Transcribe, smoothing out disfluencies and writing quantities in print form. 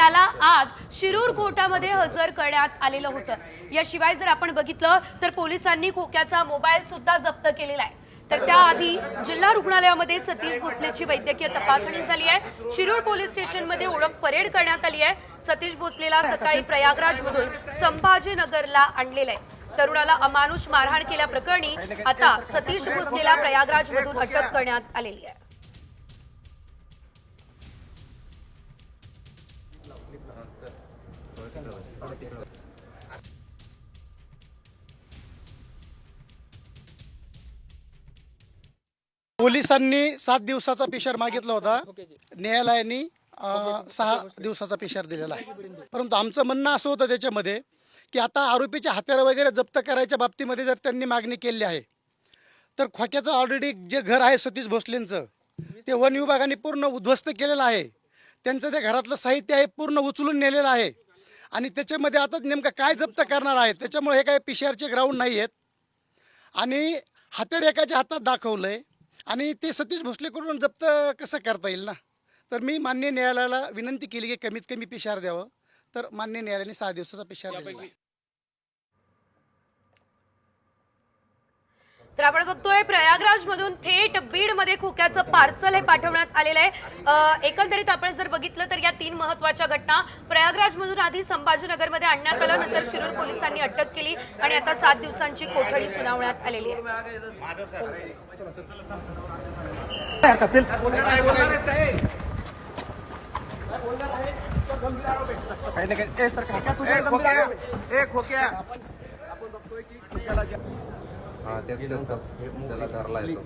त्याला आज शिरूर कोर्टामध्ये हजर करण्यात आलेलं होतं। याशिवाय जर आपण बघितलं तर पोलिसांनी खोक्याचा मोबाईल सुद्धा जप्त केलेला आहे। तर त्याआधी जिल्हा रुग्णालयामध्ये सतीश भोसलेची वैद्यकीय तपासणी झाली आहे। शिरूर पोलीस स्टेशनमध्ये ओळख परेड करण्यात आली आहे। सतीश भोसलेला सकाळी प्रयागराजमधून संभाजीनगरला आणलेलं आहे। तरुणाला अमानुष मारहाण केल्याप्रकरणी आता सतीश भोसलेला प्रयागराजमधून अटक करण्यात आलेली आहे। पोलिसांनी 7 दिवसाचा पिशर मागितला होता, न्यायालयाने 6 दिवसाचा पिशर दिलेला आहे। परंतु आमचं म्हणणं असं होतं त्याच्यामध्ये की आता आरोपीचे हत्यार वगैरे जप्त करायच्या बाबतीमध्ये जर त्यांनी मागणी केली आहे तर खोक्याचं ऑलरेडी जे घर आहे सतीश भोसलेंचं ते वन विभागाने पूर्ण उद्ध्वस्त केलेलं आहे। त्यांचं ते घरातलं साहित्य आहे पूर्ण उचलून नेलेलं आहे आणि त्याच्यामध्ये आता नेमकं काय जप्त करणार आहे, त्याच्यामुळे हे काय पिशरचे ग्राउंड नाही आहेत आणि हत्यार एकाच्या हातात दाखवलं आहे आणि ते सतीश भोसलेकडून जप्त कसं करता येईल ना। तर मी माननीय न्यायालयाला विनंती केली की कमीत कमी पिशर द्यावं, तर माननीय न्यायालयाने 6 दिवसाचा पिशर दिला आहे। तर आपण बघतोय प्रयागराजमधून थेट बीडमध्ये खोक्याचं पार्सल हे पाठवण्यात आलेलं आहे। एकंदरीत आपण जर बघितलं तर या 3 महत्त्वाच्या घटना प्रयागराजमधून आधी संभाजीनगरमध्ये आणण्यात आलं, नंतर शिरूर पोलिसांनी अटक केली आणि आता 7 दिवसांची कोठडी सुनावण्यात आलेली आहे। त्याला धरला येतो.